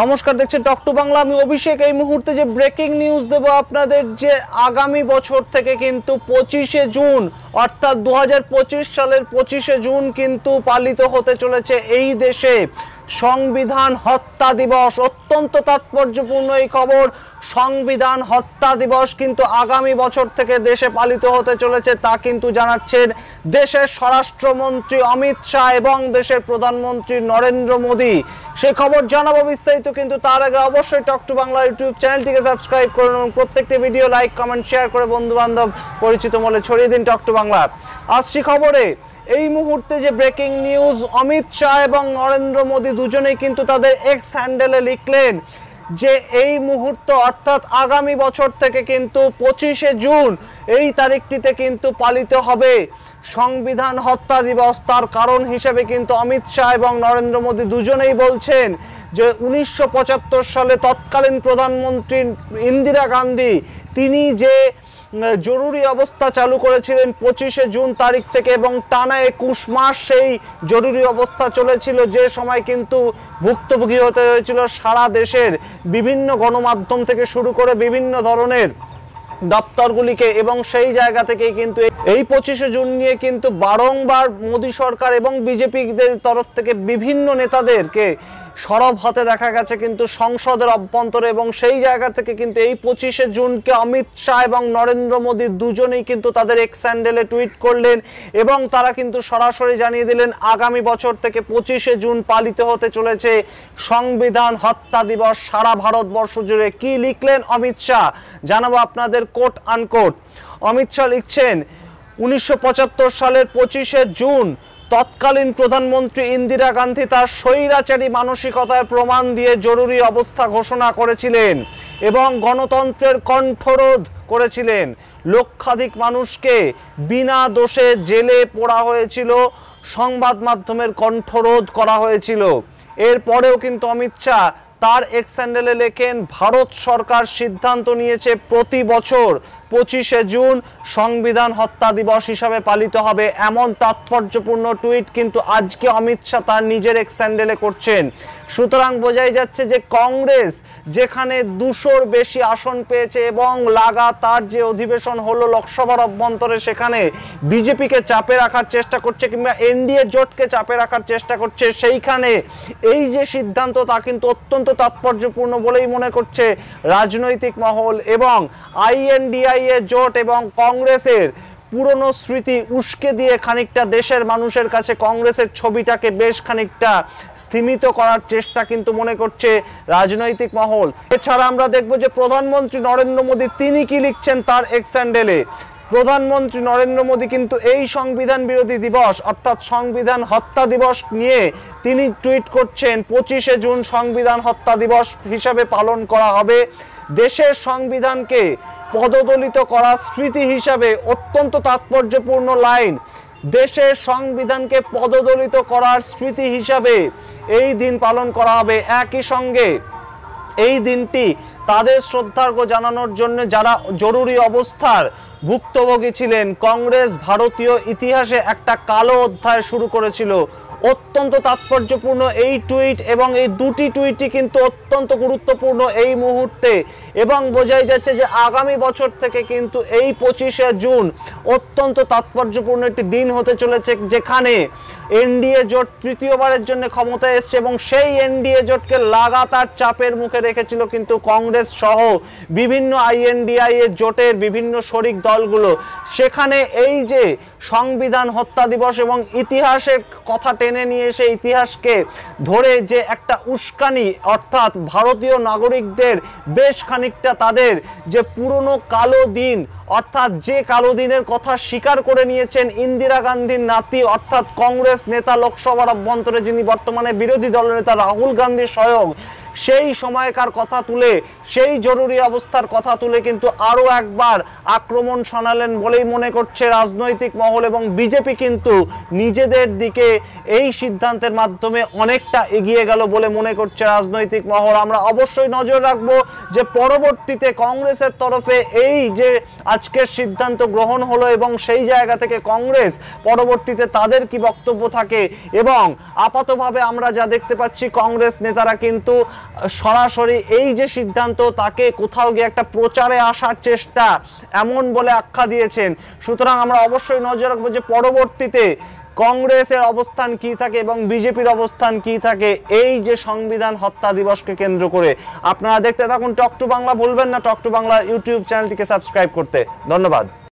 নমস্কার, দেখছেন talk to Bangla. আমি অভিষেক। এই মুহূর্তে যে ব্রেকিং নিউজ দেব আপনাদের, যে আগামী বছর থেকে কিন্তু 25শে জুন অর্থাৎ 2025 সালের 25শে জুন কিন্তু পালিত হতে চলেছে এই দেশে সংবিধান হত্যা দিবস। অত্যন্ত তাৎপর্যপূর্ণ এই খবর। সংবিধান হত্যা দিবস কিন্তু আগামী বছর থেকে দেশে পালিত হতে চলেছে, তা কিন্তু জানাচ্ছেন দেশের স্বরাষ্ট্রমন্ত্রী অমিত শাহ এবং দেশের প্রধানমন্ত্রী নরেন্দ্র মোদী। সে খবর জানাবো বিস্তারিত, কিন্তু তার আগে অবশ্যই টক টু বাংলা ইউটিউব চ্যানেলটিকে সাবস্ক্রাইব করুন এবং প্রত্যেকটি ভিডিও লাইক, কমেন্ট, শেয়ার করে বন্ধু বান্ধব পরিচিত মহলে ছড়িয়ে দিন টক টু বাংলা। আসছি খবরে। এই মুহূর্তে যে ব্রেকিং নিউজ, অমিত শাহ এবং নরেন্দ্র মোদী দুজনেই কিন্তু তাদের এক্স হ্যান্ডেলে লিখলেন যে এই মুহূর্ত অর্থাৎ আগামী বছর থেকে কিন্তু 25শে জুন এই তারিখটিতে কিন্তু পালিত হবে সংবিধান হত্যা দিবস। তার কারণ হিসেবে কিন্তু অমিত শাহ এবং নরেন্দ্র মোদী দুজনেই বলছেন যে 1975 সালে তৎকালীন প্রধানমন্ত্রী ইন্দিরা গান্ধী তিনি যে জরুরি অবস্থা চালু করেছিলেন 25শে জুন তারিখ থেকে, এবং টানা 21 মাস সেই জরুরি অবস্থা চলেছিল, যে সময় কিন্তু ভুক্তভোগী হতে হয়েছিল সারা দেশের বিভিন্ন গণমাধ্যম থেকে শুরু করে বিভিন্ন ধরনের দপ্তরগুলিকে। এবং সেই জায়গা থেকে কিন্তু এই 25শে জুন নিয়ে কিন্তু বারংবার মোদী সরকার এবং বিজেপিদের তরফ থেকে বিভিন্ন নেতাদেরকে সরব হতে দেখা গেছে কিন্তু সংসদের অভ্যন্তরে। এবং সেই জায়গা থেকে কিন্তু এই 25শে জুনকে অমিত শাহ এবং নরেন্দ্র মোদী দুজনেই কিন্তু তাদের এক্স হ্যান্ডেলে টুইট করলেন এবং তারা কিন্তু সরাসরি জানিয়ে দিলেন আগামী বছর থেকে 25শে জুন পালিত হতে চলেছে সংবিধান হত্যা দিবস সারা ভারতবর্ষ জুড়ে। কি লিখলেন অমিত শাহ জানাবো আপনাদের, কোট আনকোট। অমিত শাহ লিখছেন 1975 সালের 25শে জুন তৎকালীন প্রধানমন্ত্রী ইন্দিরা গান্ধী তার স্বৈরাচারী মানসিকতার প্রমাণ দিয়ে জরুরি অবস্থা ঘোষণা করেছিলেন এবং গণতন্ত্রের কণ্ঠরোধ করেছিলেন। লক্ষাধিক মানুষকে বিনা দোষে জেলে পোড়া হয়েছিল, সংবাদ মাধ্যমের কণ্ঠরোধ করা হয়েছিল। এরপরেও কিন্তু অমিত শাহ তার এক্স হ্যান্ডেলে লেখেন ভারত সরকার সিদ্ধান্ত নিয়েছে প্রতি বছর 25শে জুন সংবিধান হত্যা দিবস হিসাবে পালিত হবে। এমন তাৎপর্যপূর্ণ টুইট কিন্তু আজকে অমিত শাহ তার নিজের এক্স হ্যান্ডেলে করছেন। সুতরাং বোঝাই যাচ্ছে যে কংগ্রেস যেখানে 200-র বেশি আসন পেয়েছে এবং লাগাতার যে অধিবেশন হলো লোকসভার অভ্যন্তরে, সেখানে বিজেপিকে চাপে রাখার চেষ্টা করছে কিংবা এনডিএ জোটকে চাপে রাখার চেষ্টা করছে, সেইখানে এই যে সিদ্ধান্ত তা কিন্তু অত্যন্ত তাৎপর্যপূর্ণ বলেই মনে করছে রাজনৈতিক মহল। এবং আইএনডিআইএ জোট এবং কংগ্রেসের পুরনো স্মৃতি উস্কে দিয়ে খানিকটা দেশের মানুষের কাছে কংগ্রেসের ছবিটাকে বেশ খানিকটা স্থিমিত করার চেষ্টা কিন্তু মনে করছে রাজনৈতিক মহল। এছাড়া আমরা দেখব যে প্রধানমন্ত্রী নরেন্দ্র মোদী তিনি কি লিখছেন তার এক্স হ্যান্ডেলে। প্রধানমন্ত্রী নরেন্দ্র মোদী কিন্তু এই সংবিধান বিরোধী দিবস অর্থাৎ সংবিধান হত্যা দিবস নিয়ে তিনি টুইট করছেন 25শে জুন সংবিধান হত্যা দিবস হিসাবে পালন করা হবে। দেশের সংবিধানকে পদদলিত করা স্মৃতি হিসাবে অত্যন্ত তাৎপর্যপূর্ণ লাইন। দেশের সংবিধানকে পদদলিত করার স্মৃতি হিসাবে এই দিন পালন করা হবে। একই সঙ্গে এই দিনটি তাদের শ্রদ্ধার্ঘ্য জানানোর জন্য যারা জরুরি অবস্থার ভুক্তভোগী ছিলেন। কংগ্রেস ভারতীয় ইতিহাসে একটা কালো অধ্যায় শুরু করেছিল। অত্যন্ত তাৎপর্যপূর্ণ এই টুইট এবং এই দুটি টুইটই কিন্তু অত্যন্ত গুরুত্বপূর্ণ এই মুহূর্তে। এবং বোঝাই যাচ্ছে যে আগামী বছর থেকে কিন্তু এই 25শে জুন অত্যন্ত তাৎপর্যপূর্ণ একটি দিন হতে চলেছে, যেখানে এনডিএ জোট তৃতীয়বারের জন্য ক্ষমতায় এসছে এবং সেই এনডিএ জোটকে লাগাতার চাপের মুখে রেখেছিল কিন্তু কংগ্রেস সহ বিভিন্ন আইএনডিআইএ জোটের বিভিন্ন শরিক দলগুলো। সেখানে এই যে সংবিধান হত্যা দিবস এবং ইতিহাসের কথা টেনে নিয়ে এসে ইতিহাসকে ধরে যে একটা উস্কানি, অর্থাৎ ভারতীয় নাগরিকদের বেশ খানিকটা তাদের যে পুরনো কালো দিন, অর্থাৎ যে কালো দিনের কথা স্বীকার করে নিয়েছেন ইন্দিরা গান্ধীর নাতি অর্থাৎ কংগ্রেস নেতা লোকসভার অভ্যন্তরে যিনি বর্তমানে বিরোধী দলনেতা রাহুল গান্ধী স্বয়ং, সেই সময়কার কথা তুলে, সেই জরুরি অবস্থার কথা তুলে কিন্তু আরও একবার আক্রমণ শানালেন বলেই মনে করছে রাজনৈতিক মহল। এবং বিজেপি কিন্তু নিজেদের দিকে এই সিদ্ধান্তের মাধ্যমে অনেকটা এগিয়ে গেল বলে মনে করছে রাজনৈতিক মহল। আমরা অবশ্যই নজর রাখবো যে পরবর্তীতে কংগ্রেসের তরফে এই যে আজকের সিদ্ধান্ত গ্রহণ হলো এবং সেই জায়গা থেকে কংগ্রেস পরবর্তীতে তাদের কি বক্তব্য থাকে। এবং আপাতভাবে আমরা যা দেখতে পাচ্ছি কংগ্রেস নেতারা কিন্তু সরাসরি এই যে সিদ্ধান্ত তাকে কোথাও গিয়ে একটা প্রচারে আসার চেষ্টা এমন বলে আখ্যা দিয়েছেন। সুতরাং আমরা অবশ্যই নজর রাখবো যে পরবর্তীতে কংগ্রেসের অবস্থান কি থাকে এবং বিজেপির অবস্থান কি থাকে এই যে সংবিধান হত্যা দিবসকে কেন্দ্র করে। আপনারা দেখতে থাকুন টক টু বাংলা, ভুলবেন না টক টু বাংলা ইউটিউব চ্যানেলটিকে সাবস্ক্রাইব করতে। ধন্যবাদ।